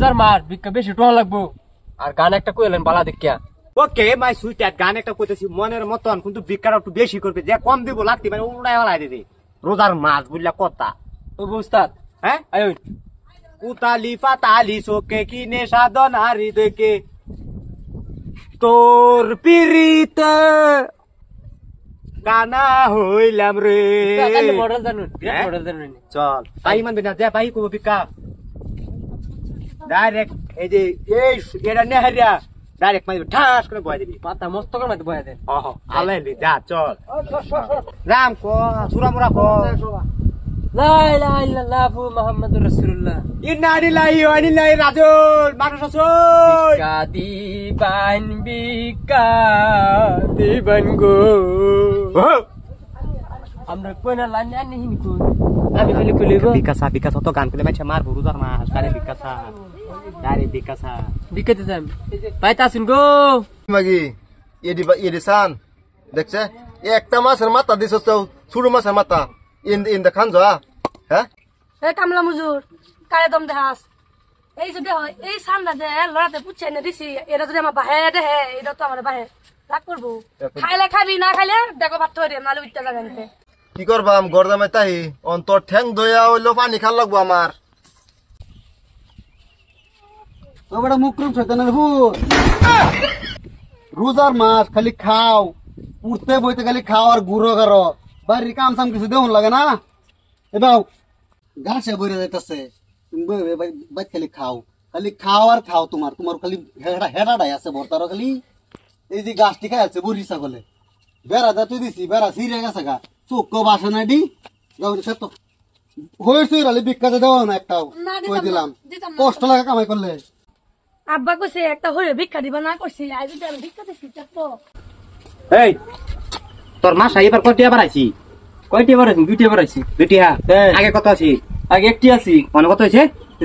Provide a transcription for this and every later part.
রোজার মাস ভিক্ষা বেশি টোয়া লাগবো আর গান একটা কইলেন বালা দেখিয়া ওকে মাই সুইটার গান একটা কইতেছি মনের মতন কিন্তু ভিক্ষাটা একটু বেশি করবে যে কম দিব লাগতে মানে উল্টাই হলাই দিদি রোজার মাস বুঝলা কথা ও উস্তাদ হ্যাঁ আয় উতালি ফাতালি সোকে কিনে সাধন হারি দেখে তোর পিরিত কানা হইলাম রে মডেল জানুন মডেল জানুন চল ভাই মানবে না যে ভাই কব ভিক্ষা ডাইরেক্ট এই যে এই এটা নেহারিয়া ডাইরেক্ট মাইবে ঠাস করে বয় দিবি মাথা মস্ত করে মাথা বয়া দেন আলাইলি যা চল রাম কো সুরা মুরা কো লা ইলাহা ইল্লাল্লাহ মুহাম্মাদুর রাসূলুল্লাহ ইন্না লিল্লাহি ওয়া ইন্না ইলাইহি রাজিউন মানুষ আসুন বিকা দিবান গো আমরা কোনা লাইন আনি হিন কো আমি খালি কইলেগো বিকাশা তো গান কইলে মাইছে মার রোজার মাস ডারে বিকাশা বিকাতে যাম ভাই তাসিন গো মাগি এডি সান দেখছে একটা মাছের মাথা দিছ তো ছোট মাছের মাথা ইন দেখান যা হ্যাঁ এই কামলা মজুর কারে দম দেখাস এই যদি হয় এই সান্দা যে লড়াতে পুচ্ছে এনে দিছি এটা যদি আমার বাহে দেহে এটা তো আমার বাহে রাগ করবো খাইলে খাবি না খাইলে দেখো ভাত ধরে নালে উঠতে যাবে নিতে কি করবাম গরদামে তাই অন্তর ঠ্যাং দয়া হইলো পানি খান লাগবো আমার বড় মুকরম শয়তানের ভূত রোজার মাস খালি খাও উঠতে বইতে খালি খাও আর গুঁড়ো করো বাড়ির কাম সাম কিছু দেউন লাগে না এবার ঘাসে বইরে যাইতেছে তুমি খালি খাও আর খাও তোমার খালি হেডাটাই আছে ভর্তারও খালি এই যে গাছটি খাই আছে বড়ি ছাগলে বেড়া যা তুই দিছি বেড়া সিরে গেছে গা চোখ বাসা নাই দি সে তো হয়েছে ভিক্ষাতে দেওয়া না একটাও কই দিলাম কষ্ট লাগে কামাই করলে আব্বা কইছে একটা হরে ভিক্ষা দিবা না করছি আজ যদি আমি ভিক্ষা দিছি তো এই তোর মাস এবার কয়টি আবার আইছি কয়টি বার আছি দুইটি বার আছি দুটি হ্যাঁ আগে কত আছে আগে একটি আছি মনে কত হয়েছে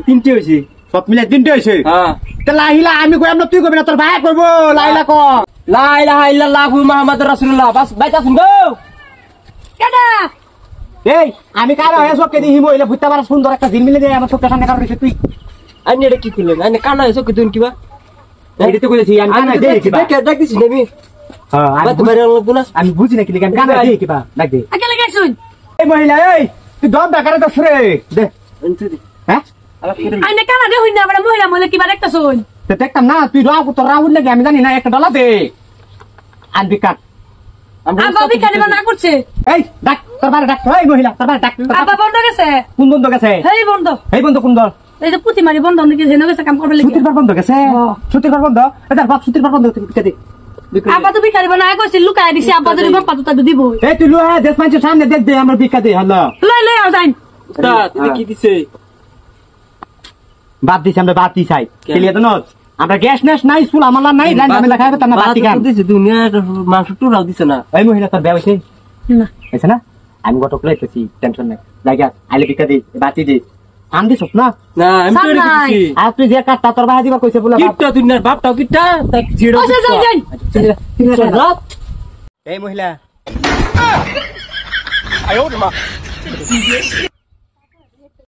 তিনটি হইছে সব মিলে তিনটে হয়েছে হ্যাঁ তা লাইলা আমি কইম না তুই কবি না তোর ভাই করবো লাইলা ক লা ইলাহা ইল্লাল্লাহ মুহাম্মাদুর রাসূলুল্লাহ বাস ভাই তাসিন গো কেডা এই আমি কারো হয়ে চোখকে দিই মহিলা ভুত্তা পারা সুন্দর একটা জিল মিলে দেয় আমার চোখটা সামনে কারো রয়েছে তুই আমি এটা কি করলেন আমি কানা এসো কি তুই কিবা এটা তো কইছি আমি কানা দেই কিবা দেখ দিছি আমি হ্যাঁ আমি বুঝি না কি আমি কানা দেই কিবা দেখ দে আগে লাগাইছুন এই মহিলা এই তুই দম বেকারে দছ রে দে হ্যাঁ আইনে কানা দে হইনা বড় মহিলা মলে কিবা দেখতাছুন তো দেখতাম না তুই রাও তো রাউল লাগে আমি জানি না একটা ডলা দে আর বিকাট আব্বা ভিক্ষা দিবা না করছে এই ডাক তোর বারে ডাক এই মহিলা তোর বারে ডাক আব্বা বন্ধ গেছে কোন বন্ধ গেছে এই বন্ধ কোন দল এই যে পুতি মারি বন্ধ নাকি জেনে গেছে কাম করবে লাগি সুতির বন্ধ গেছে সুতির বন্ধ এটা বাপ সুতির বন্ধ কে দে আব্বা তো ভিক্ষা দিবা না কইছিল লুকায় দিছি আব্বা যদি বাপ পাতো তা দিব এই তুই লুয়া দেশ মানুষের সামনে দেখ দে আমার ভিক্ষা দে হ্যালো লই আও যাই উস্তাদ এটা কি দিছে বাদ দিছি আমরা বাদ দিছাই খেলিয়া তো নস আমরা গ্যাস নেস নাই স্কুল আমালা নাই লাইন আমি লেখা হবে তা না বাদ দিগাম দিছে দুনিয়া মাংস টুরাও দিছে না এই মহিলা তোর বেয়া হইছে না হইছে না আমি গটক লাইতেছি টেনশন নাই লাগা আইলে ভিক্ষা দে বাতি দে আন দিছস না না আমি তো এটা দিছি আর তুই যে কাটটা তোর ভাই দিবা কইছে বলে কিটা দুনিয়ার বাপটাও কিটা তা জিরো এই মহিলা আয় ওরে মা